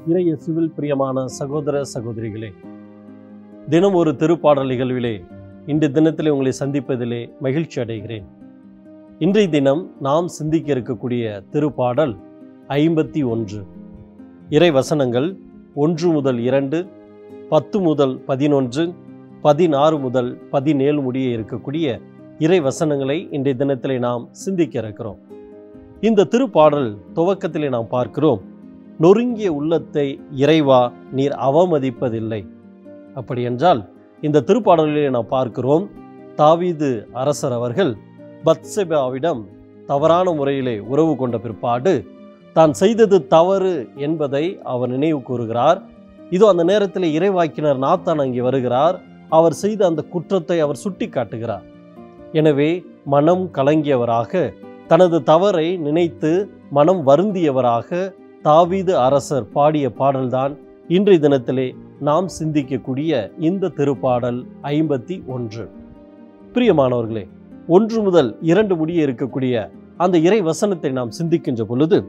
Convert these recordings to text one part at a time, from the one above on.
இறை இயேசுவில் பிரியமான சகோதர சகோதரிகளே, தினம் ஒரு திருப்பாடல் நிகழ்விலே இன்று தினத்திலே உங்களை சந்திப்பதிலே மகிழ்ச்சி அடைகிறேன். இன்றைய தினம் நாம் சிந்திக்க இருக்கக்கூடிய திருப்பாடல் 51. இறை வசனங்கள் 1 முதல் 2, 10 முதல் 11, 16 முதல் 17 முடிய இருக்கக்கூடிய இறை வசனங்களை இன்றைய தினத்திலே நாம் சிந்திக்க இருக்கிறோம். இந்த திருப்பாடல் துவக்கத்திலே நாம் பார்க்கிறோம், நொறுங்கிய உள்ளத்தை இறைவா நீர் அவமதிப்பதில்லை. அப்படி என்றால் இந்த திருப்பாடலிலே நாம் பார்க்கிறோம், தாவீது அரசர் அவர்கள் பத்செபாவிடம் தவறான முறையிலே உறவு கொண்ட பிற்பாடு தான் செய்தது தவறு என்பதை அவர் நினைவு கூறுகிறார். இதோ அந்த நேரத்தில் இறைவாக்கினர் நாத்தான் அங்கே வருகிறார். அவர் செய்த அந்த குற்றத்தை அவர் சுட்டி காட்டுகிறார். எனவே மனம் கலங்கியவராக, தனது தவறை நினைத்து மனம் வருந்தியவராக தாவீது அரசர் பாடிய பாடல்தான் இன்றைய தினத்திலே நாம் சிந்திக்கக்கூடிய இந்த திருப்பாடல் 51. பிரியமானவர்களே, 1 முதல் 2 முடிய இருக்கக்கூடிய அந்த இறை வசனத்தை நாம் சிந்திக்கின்ற பொழுது,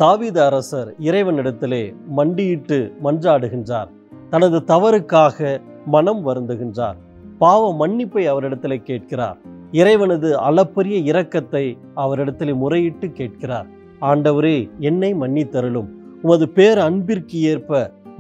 தாவீது அரசர் இறைவனிடத்திலே மண்டியிட்டு மன்றாடுகின்றார். தனது தவறுக்காக மனம் வருந்துகின்றார். பாவ மன்னிப்பை அவரிடத்திலே கேட்கிறார். இறைவனது அளப்பரிய இரக்கத்தை அவரிடத்திலே முறையிட்டு கேட்கிறார். ஆண்டவரே, என்னை மன்னித்தருளும். உமது பேர் அன்பிற்கு ஏற்ப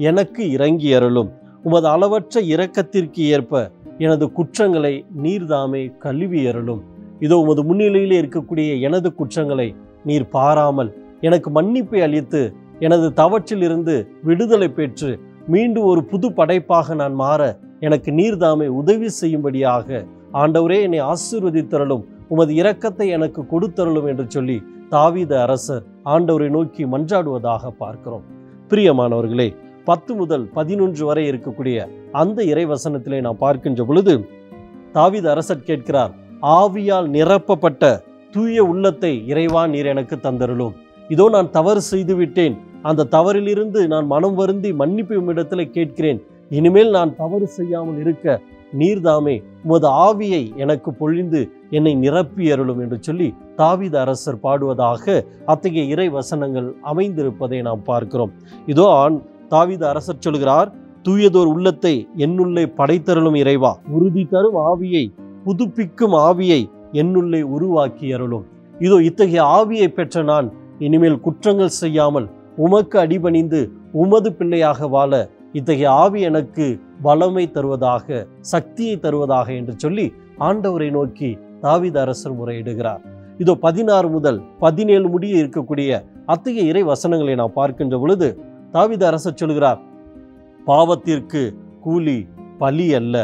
எனக்கு இறங்கி அருளும். உமது அளவற்ற இரக்கத்திற்கு ஏற்ப எனது குற்றங்களை நீர்தாமே கழுவி அருளும். இதோ உமது முன்னிலையிலே இருக்கக்கூடிய எனது குற்றங்களை நீர் பாராமல் எனக்கு மன்னிப்பை அளித்து எனது தவற்றிலிருந்து விடுதலை பெற்று மீண்டும் ஒரு புது படைப்பாக நான் மாற எனக்கு நீர்தாமே உதவி செய்யும்படியாக ஆண்டவரே என்னை ஆசீர்வதித்தருளும். உமது இரக்கத்தை எனக்கு கொடுத்தருளும் என்று சொல்லி தாவீது அரசர் ஆண்டவரை நோக்கி மன்றாடுவதாக பார்க்கிறோம். பிரியமானவர்களே, 10 முதல் 11 வரை இருக்கக்கூடிய அந்த இறைவசனத்திலே நாம் பார்க்கின்ற பொழுது, தாவீது அரசர் கேட்கிறார், ஆவியால் நிரப்பப்பட்ட தூய உள்ளத்தை இறைவா நீர் எனக்கு தந்தருளும். இதோ நான் தவறு செய்து விட்டேன். அந்த தவறிலிருந்து நான் மனம் வருந்தி மன்னிப்பு உம்மிடத்தில் கேட்கிறேன். இனிமேல் நான் தவறு செய்யாமல் இருக்க நீர்தாமே உமது ஆவியை எனக்கு பொழிந்து என்னை நிரப்பி அருளும் என்று சொல்லி தாவீது அரசர் பாடுவதாக அத்தகைய இறை வசனங்கள் அமைந்திருப்பதை நாம் பார்க்கிறோம். இதோ தாவீது அரசர் சொல்கிறார், தூயதோர் உள்ளத்தை என்னுள்ளே படைத்தருளும் இறைவா, உறுதி தரும் ஆவியை புதுப்பிக்கும் ஆவியை என்னுள்ளே உருவாக்கி அருளும். இதோ இத்தகைய ஆவியை பெற்ற நான் இனிமேல் குற்றங்கள் செய்யாமல் உமக்கு அடிபணிந்து உமது பிள்ளையாக வாழ இத்தகைய ஆவி எனக்கு பலமை தருவதாக, சக்தியை தருவதாக என்று சொல்லி ஆண்டவரை நோக்கி தாவீது அரசர் முறையிடுகிறார். இதோ 16 முதல் 17 முடிய இருக்கக்கூடிய அத்தகைய இறை வசனங்களை நாம் பார்க்கின்ற பொழுது, தாவீது அரசர் சொல்கிறார், பாவத்திற்கு கூலி பலி அல்ல,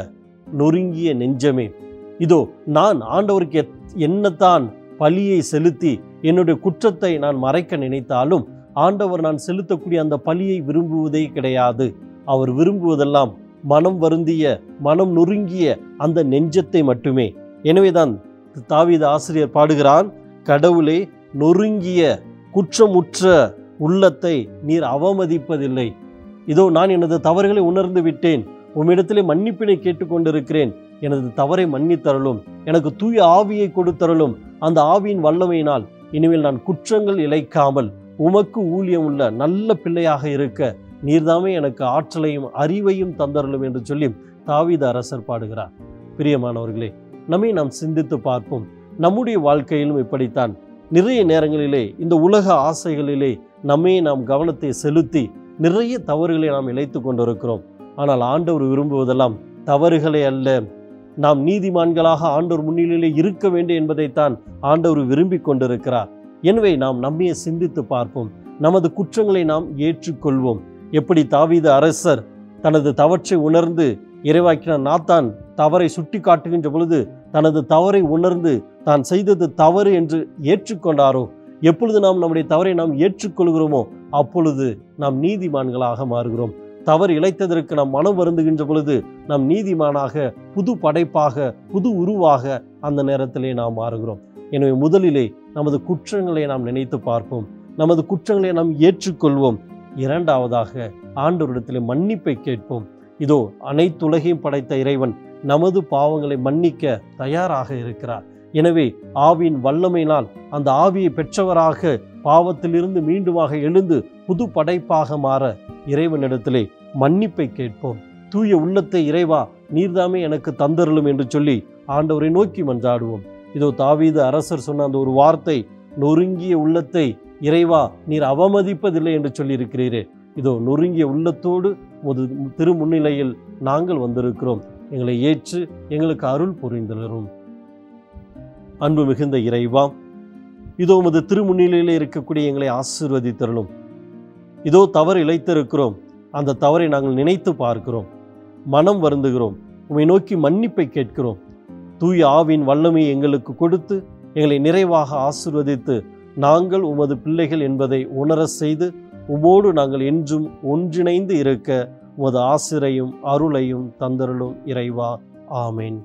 நொறுங்கிய நெஞ்சமே. இதோ நான் ஆண்டவருக்கு என்னத்தான் பலியை செலுத்தி என்னுடைய குற்றத்தை நான் மறைக்க நினைத்தாலும் ஆண்டவர் நான் செலுத்தக்கூடிய அந்த பலியை விரும்புவதே கிடையாது. அவர் விரும்புவதெல்லாம் மனம் வருந்திய, மனம் நொறுங்கிய அந்த நெஞ்சத்தை மட்டுமே. எனவேதான் தாவீது ஆசிரியர் பாடுகிறான், கடவுளே, நொறுங்கிய குற்றமுற்ற உள்ளத்தை நீர் அவமதிப்பதில்லை. இதோ நான் எனது தவறுகளை உணர்ந்து விட்டேன். உம்மிடத்திலே மன்னிப்பினை கேட்டுக்கொண்டிருக்கிறேன். எனது தவறை மன்னித்தருளும். எனக்கு தூய ஆவியை கொடுத்தருளும். அந்த ஆவியின் வல்லமையினால் இனிமேல் நான் குற்றங்கள் இழைக்காமல் உமக்கு ஊழியம் உள்ள நல்ல பிள்ளையாக இருக்க நீர்தாமே எனக்கு ஆற்றலையும் அறிவையும் தந்தருளும் என்று சொல்லி தாவீது அரசர் பாடுகிறார். பிரியமானவர்களே, நம்மை நாம் சிந்தித்து பார்ப்போம். நம்முடைய வாழ்க்கையிலும் இப்படித்தான். நிறைய நேரங்களிலே இந்த உலக ஆசைகளிலே நம்மை நாம் கவனத்தை செலுத்தி நிறைய தவறுகளை நாம் இழைத்து கொண்டிருக்கிறோம். ஆனால் ஆண்டவர் விரும்புவதெல்லாம் தவறுகளே அல்ல, நாம் நீதிமான்களாக ஆண்டவர் முன்னிலையிலே இருக்க வேண்டும் என்பதைத்தான் ஆண்டவர் விரும்பி கொண்டிருக்கிறார். எனவே நாம் நம்மையே சிந்தித்து பார்ப்போம். நமது குற்றங்களை நாம் ஏற்றுக்கொள்வோம். எப்படி தாவீது அரசர் தனது தவற்றை உணர்ந்து இறைவாக்கினர் நாத்தான் தவறை சுட்டி காட்டுகின்ற பொழுது தனது தவறை உணர்ந்து தான் செய்தது தவறு என்று ஏற்றுக்கொண்டாரோ, எப்பொழுது நாம் நம்முடைய தவறை நாம் ஏற்றுக்கொள்கிறோமோ அப்பொழுது நாம் நீதிமான்களாக மாறுகிறோம். தவறு இழைத்ததற்கு நாம் மனம் வருந்துகின்ற பொழுது நாம் நீதிமானாக, புது படைப்பாக, புது உருவாக அந்த நேரத்திலே நாம் மாறுகிறோம். எனவே முதலிலே நமது குற்றங்களை நாம் நினைத்து பார்ப்போம். நமது குற்றங்களை நாம் ஏற்றுக்கொள்வோம். இரண்டாவதாக ஆண்டவரிடத்திலே மன்னிப்பை கேட்போம். இதோ அனைத்துலகையும் படைத்த இறைவன் நமது பாவங்களை மன்னிக்க தயாராக இருக்கிறார். எனவே ஆவியின் வல்லமையினால் அந்த ஆவியை பெற்றவராக பாவத்திலிருந்து மீண்டுமாக எழுந்து புது படைப்பாக மாற இறைவனிடத்திலே மன்னிப்பை கேட்போம். தூய உள்ளத்தை இறைவா நீர்தாமே எனக்கு தந்தருளும் என்று சொல்லி ஆண்டவரை நோக்கி மன்றாடுவோம். இதோ தாவீது அரசர் சொன்ன அந்த ஒரு வார்த்தை, நொறுங்கிய உள்ளத்தை இறைவா நீர் அவமதிப்பதில்லை என்று சொல்லி இருக்கிறீரே. இதோ நொறுங்கிய உள்ளத்தோடு உமது திருமுன்னிலையில் நாங்கள் வந்திருக்கிறோம். எங்களை ஏற்று எங்களுக்கு அருள் புரிந்தரும். அன்பு மிகுந்த இறைவா, இதோ உமது திருமுன்னிலையில் இருக்கக்கூடிய எங்களை ஆசீர்வதித்தருளும். இதோ தவறு இழைத்திருக்கிறோம், அந்த தவறை நாங்கள் நினைத்து பார்க்கிறோம், மனம் வருந்துகிறோம், உம்மை நோக்கி மன்னிப்பை கேட்கிறோம். தூய ஆவியின் வல்லமையை எங்களுக்கு கொடுத்து எங்களை நிறைவாக ஆசீர்வதித்து நாங்கள் உமது பிள்ளைகள் என்பதை உணர செய்து உமோடு நாங்கள் என்றும் ஒன்றிணைந்து இருக்க உமது ஆசிரையும் அருளையும் தந்தருளும் இறைவா. ஆமேன்.